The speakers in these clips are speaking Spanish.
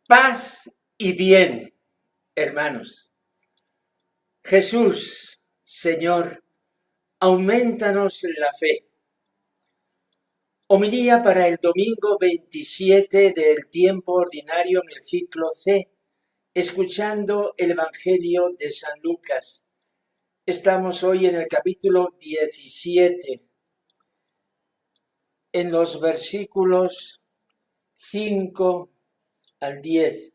Paz y bien, hermanos. Jesús, Señor, aumentanos la fe. Homilía para el domingo 27 del tiempo ordinario en el ciclo C, escuchando el Evangelio de San Lucas. Estamos hoy en el capítulo 17, en los versículos 5 al 10.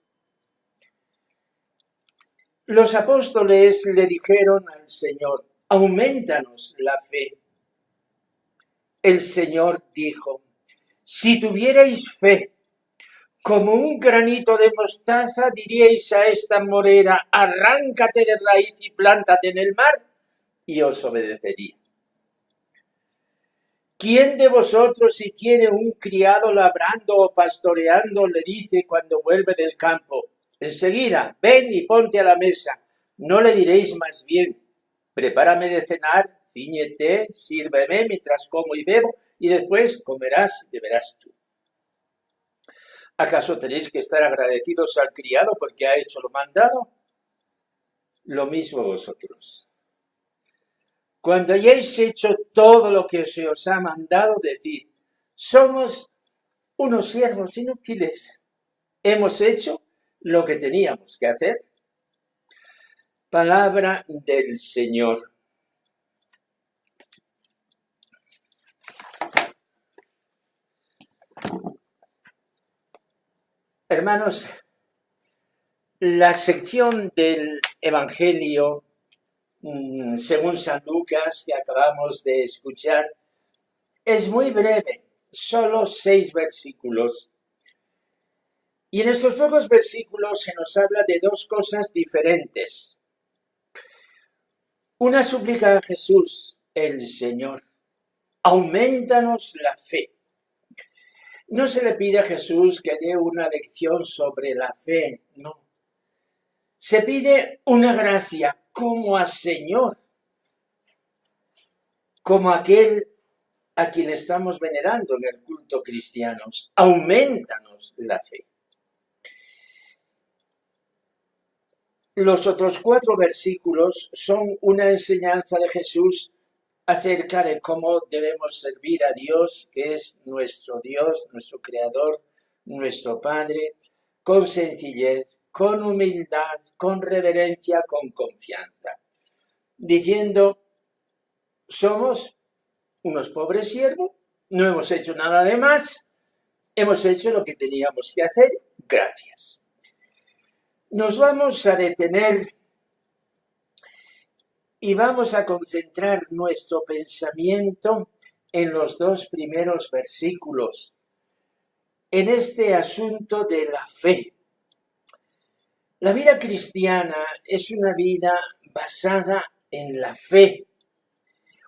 Los apóstoles le dijeron al Señor: aumentanos la fe. El Señor dijo: si tuvierais fe, como un granito de mostaza, diríais a esta morera: arráncate de raíz y plántate en el mar, y os obedecería. ¿Quién de vosotros, si tiene un criado labrando o pastoreando, le dice cuando vuelve del campo: enseguida, ven y ponte a la mesa? ¿No le diréis más bien: prepárame de cenar, cíñete, sírveme mientras como y bebo, y después comerás y beberás tú? ¿Acaso tenéis que estar agradecidos al criado porque ha hecho lo mandado? Lo mismo vosotros. Cuando hayáis hecho todo lo que se os ha mandado, decid: somos unos siervos inútiles. Hemos hecho lo que teníamos que hacer. Palabra del Señor. Hermanos, la sección del Evangelio según San Lucas que acabamos de escuchar es muy breve, solo 6 versículos. Y en estos pocos versículos se nos habla de dos cosas diferentes. Una súplica a Jesús, el Señor: aumentanos la fe. No se le pide a Jesús que dé una lección sobre la fe, no. Se pide una gracia como a Señor, como aquel a quien estamos venerando en el culto cristiano. Aumentanos la fe. Los otros 4 versículos son una enseñanza de Jesús acerca de cómo debemos servir a Dios, que es nuestro Dios, nuestro Creador, nuestro Padre, con sencillez, con humildad, con reverencia, con confianza, diciendo: somos unos pobres siervos, no hemos hecho nada de más, hemos hecho lo que teníamos que hacer, gracias. Nos vamos a detener y vamos a concentrar nuestro pensamiento en los 2 primeros versículos, en este asunto de la fe. La vida cristiana es una vida basada en la fe.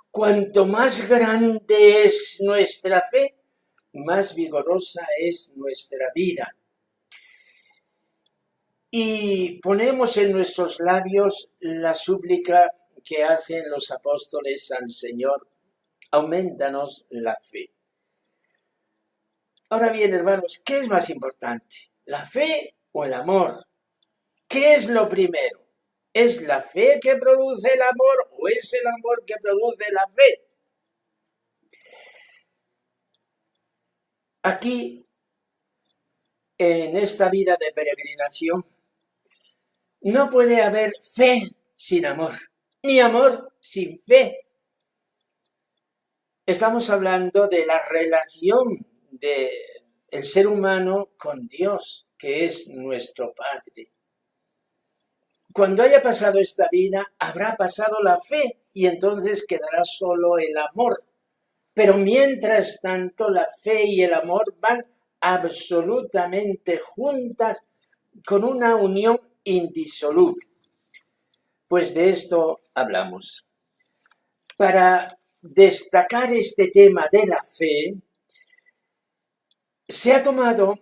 Cuanto más grande es nuestra fe, más vigorosa es nuestra vida. Y ponemos en nuestros labios la súplica que hacen los apóstoles al Señor: aumentanos la fe. Ahora bien, hermanos, ¿qué es más importante? ¿La fe o el amor? ¿Qué es lo primero? ¿Es la fe que produce el amor o es el amor que produce la fe? Aquí, en esta vida de peregrinación, no puede haber fe sin amor, ni amor sin fe. Estamos hablando de la relación del ser humano con Dios, que es nuestro Padre. Cuando haya pasado esta vida, habrá pasado la fe y entonces quedará solo el amor. Pero mientras tanto, la fe y el amor van absolutamente juntas con una unión indisoluble. Pues de esto hablamos. Para destacar este tema de la fe, se ha tomado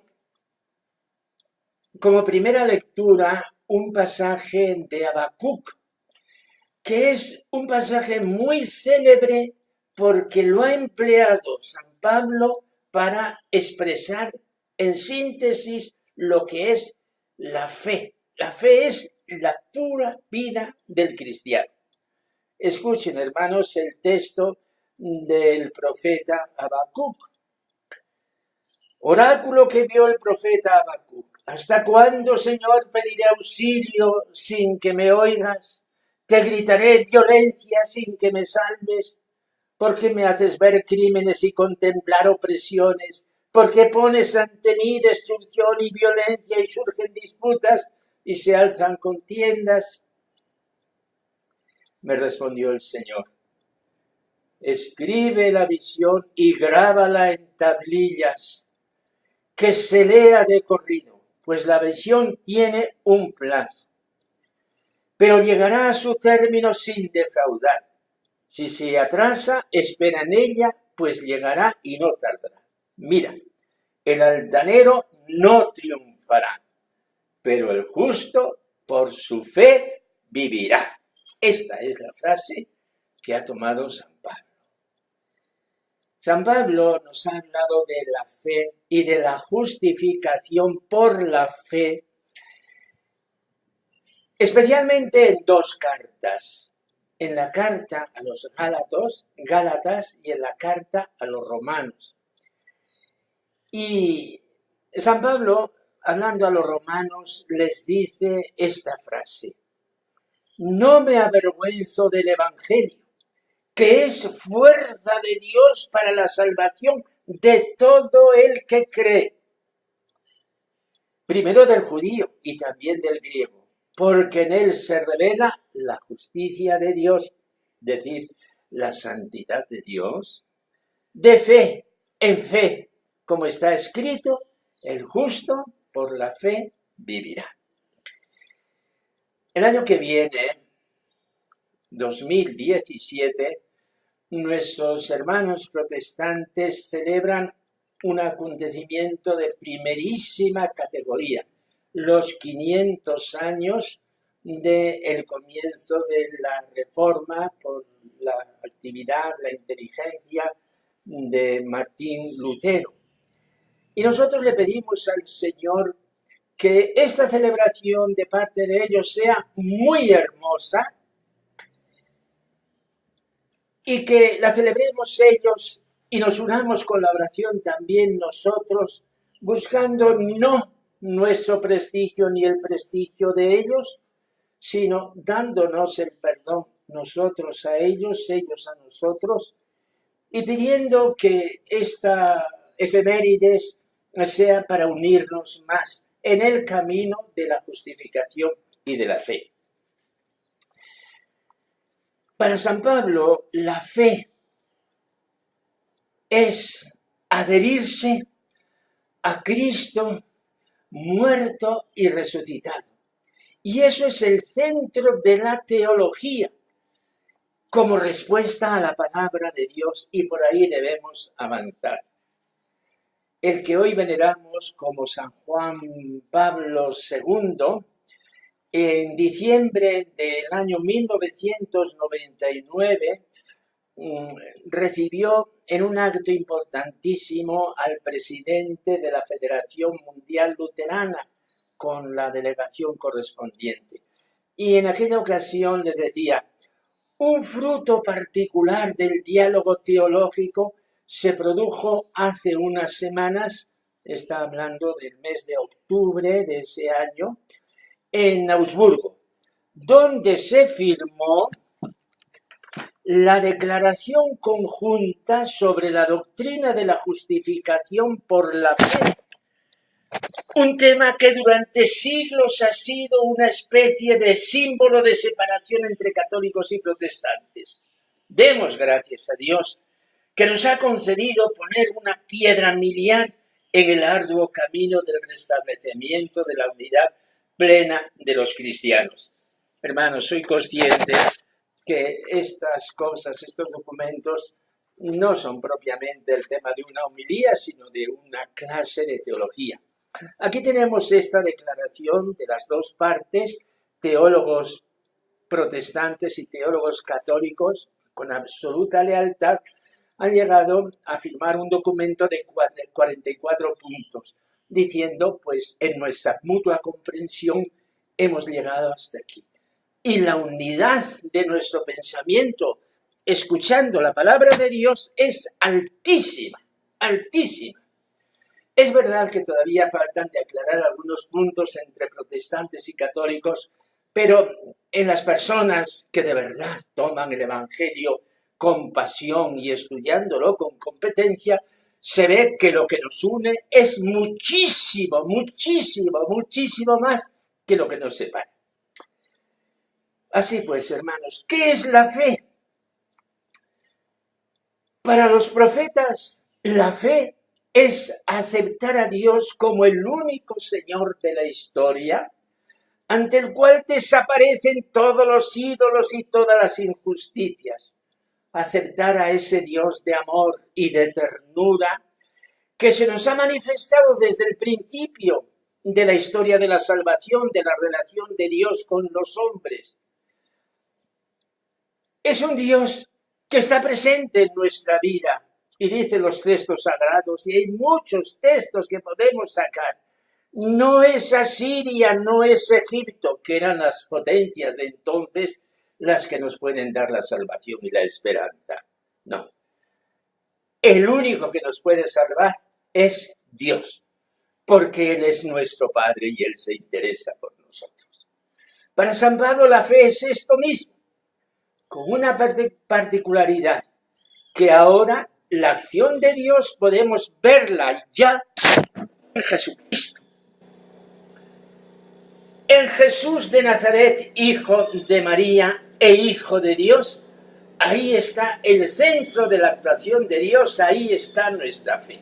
como primera lectura un pasaje de Habacuc, que es un pasaje muy célebre porque lo ha empleado San Pablo para expresar en síntesis lo que es La fe. La fe es la pura vida del cristiano. Escuchen, hermanos, el texto del profeta Habacuc. Oráculo que vio el profeta Habacuc. ¿Hasta cuándo, Señor, pediré auxilio sin que me oigas? Te gritaré violencia sin que me salves. ¿Por qué me haces ver crímenes y contemplar opresiones? ¿Por qué pones ante mí destrucción y violencia y surgen disputas y se alzan contiendas? Me respondió el Señor. Escribe la visión y grábala en tablillas, que se lea de corrido, pues la visión tiene un plazo, pero llegará a su término sin defraudar. Si se atrasa, espera en ella, pues llegará y no tardará. Mira, el altanero no triunfará, pero el justo por su fe vivirá. Esta es la frase que ha tomado San Pablo. San Pablo nos ha hablado de la fe y de la justificación por la fe, especialmente en dos cartas. En la carta a los Gálatas y en la carta a los romanos. Y San Pablo, hablando a los romanos, les dice esta frase: no me avergüenzo del Evangelio, que es fuerza de Dios para la salvación de todo el que cree. Primero del judío y también del griego, porque en él se revela la justicia de Dios, es decir, la santidad de Dios, de fe en fe, como está escrito, el justo por la fe vivirá. El año que viene, 2017, nuestros hermanos protestantes celebran un acontecimiento de primerísima categoría, los 500 años del comienzo de la Reforma por la actividad, la inteligencia de Martín Lutero. Y nosotros le pedimos al Señor que esta celebración de parte de ellos sea muy hermosa y que la celebremos ellos y nos unamos con la oración también nosotros, buscando no nuestro prestigio ni el prestigio de ellos, sino dándonos el perdón nosotros a ellos a nosotros, y pidiendo que esta efemérides sea para unirnos más en el camino de la justificación y de la fe. Para San Pablo, la fe es adherirse a Cristo muerto y resucitado. Y eso es el centro de la teología, como respuesta a la palabra de Dios, y por ahí debemos avanzar. El que hoy veneramos como San Juan Pablo II, en diciembre del año 1999, recibió en un acto importantísimo al presidente de la Federación Mundial Luterana con la delegación correspondiente. Y en aquella ocasión les decía: un fruto particular del diálogo teológico se produjo hace unas semanas, está hablando del mes de octubre de ese año, en Augsburgo, donde se firmó la declaración conjunta sobre la doctrina de la justificación por la fe, un tema que durante siglos ha sido una especie de símbolo de separación entre católicos y protestantes. Demos gracias a Dios que nos ha concedido poner una piedra miliar en el arduo camino del restablecimiento de la unidad plena de los cristianos. Hermanos, soy consciente que estas cosas, estos documentos, no son propiamente el tema de una homilía, sino de una clase de teología. Aquí tenemos esta declaración de las dos partes, teólogos protestantes y teólogos católicos, con absoluta lealtad, han llegado a firmar un documento de 44 puntos, diciendo, pues en nuestra mutua comprensión hemos llegado hasta aquí. Y la unidad de nuestro pensamiento, escuchando la palabra de Dios, es altísima, altísima. Es verdad que todavía faltan de aclarar algunos puntos entre protestantes y católicos, pero en las personas que de verdad toman el Evangelio con pasión y estudiándolo con competencia, se ve que lo que nos une es muchísimo, muchísimo, muchísimo más que lo que nos separa. Así pues, hermanos, ¿qué es la fe? Para los profetas, la fe es aceptar a Dios como el único Señor de la historia, ante el cual desaparecen todos los ídolos y todas las injusticias. Aceptar a ese Dios de amor y de ternura que se nos ha manifestado desde el principio de la historia de la salvación, de la relación de Dios con los hombres. Es un Dios que está presente en nuestra vida, y dicen los textos sagrados, y hay muchos textos que podemos sacar. No es Asiria, no es Egipto, que eran las potencias de entonces las que nos pueden dar la salvación y la esperanza. No. El único que nos puede salvar es Dios, porque Él es nuestro Padre y Él se interesa por nosotros. Para San Pablo la fe es esto mismo, con una particularidad, que ahora la acción de Dios podemos verla ya en Jesucristo. En Jesús de Nazaret, hijo de María e hijo de Dios, ahí está el centro de la actuación de Dios, ahí está nuestra fe.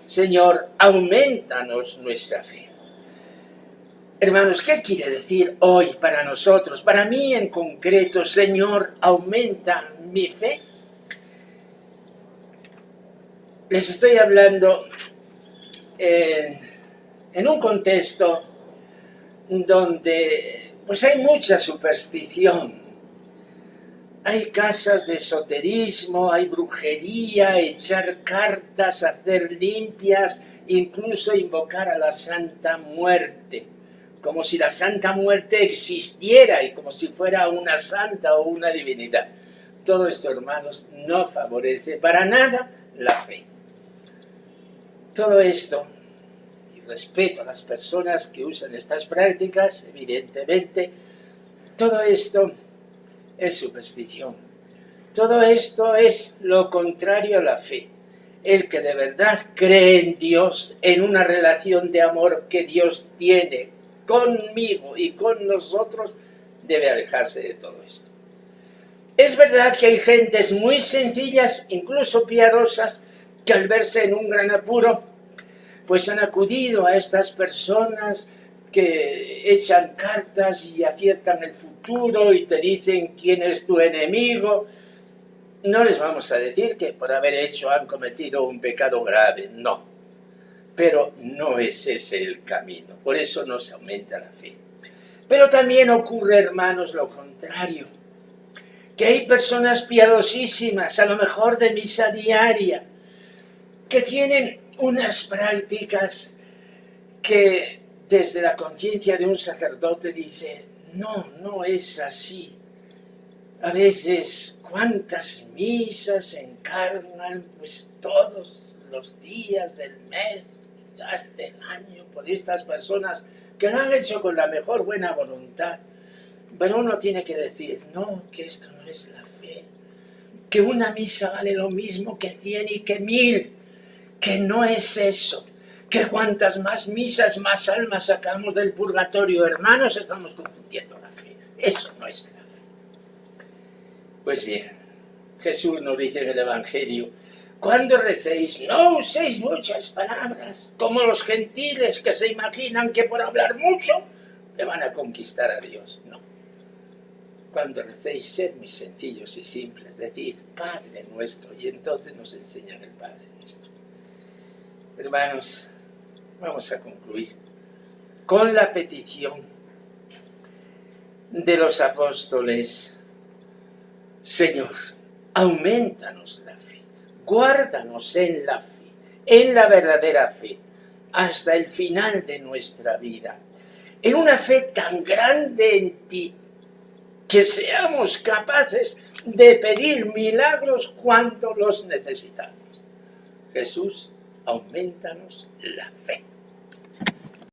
Señor, aumentanos nuestra fe. Hermanos, ¿qué quiere decir hoy para nosotros? Para mí en concreto, Señor, aumenta mi fe. Les estoy hablando en un contexto donde pues hay mucha superstición. Hay casas de esoterismo, hay brujería, echar cartas, hacer limpias, incluso invocar a la Santa Muerte, como si la Santa Muerte existiera y como si fuera una santa o una divinidad. Todo esto, hermanos, no favorece para nada la fe. Todo esto, y respeto a las personas que usan estas prácticas, evidentemente, todo esto es superstición. Todo esto es lo contrario a la fe. El que de verdad cree en Dios, en una relación de amor que Dios tiene conmigo y con nosotros, debe alejarse de todo esto. Es verdad que hay gentes muy sencillas, incluso piadosas, que al verse en un gran apuro, pues han acudido a estas personas que echan cartas y aciertan el futuro y te dicen quién es tu enemigo. No les vamos a decir que por haber hecho han cometido un pecado grave, no. Pero no es ese el camino, por eso no se aumenta la fe. Pero también ocurre, hermanos, lo contrario, que hay personas piadosísimas, a lo mejor de misa diaria, que tienen unas prácticas que desde la conciencia de un sacerdote dice, no, no es así. A veces, ¿cuántas misas se encarnan pues todos los días del mes, hasta el año, por estas personas que lo han hecho con la mejor buena voluntad? Pero uno tiene que decir, no, que esto no es la fe, que una misa vale lo mismo que 100 y que 1000, que no es eso, que cuantas más misas, más almas sacamos del purgatorio. Hermanos, estamos confundiendo la fe, eso no es la fe. Pues bien, Jesús nos dice en el Evangelio, cuando recéis, no uséis muchas palabras, como los gentiles que se imaginan que por hablar mucho le van a conquistar a Dios. No. Cuando recéis, sed muy sencillos y simples, decid Padre nuestro, y entonces nos enseñan el Padre nuestro. Hermanos, vamos a concluir con la petición de los apóstoles. Señor, aumentanos la fe, guárdanos en la fe, en la verdadera fe, hasta el final de nuestra vida. En una fe tan grande en ti, que seamos capaces de pedir milagros cuando los necesitamos. Jesús, aumentanos la fe.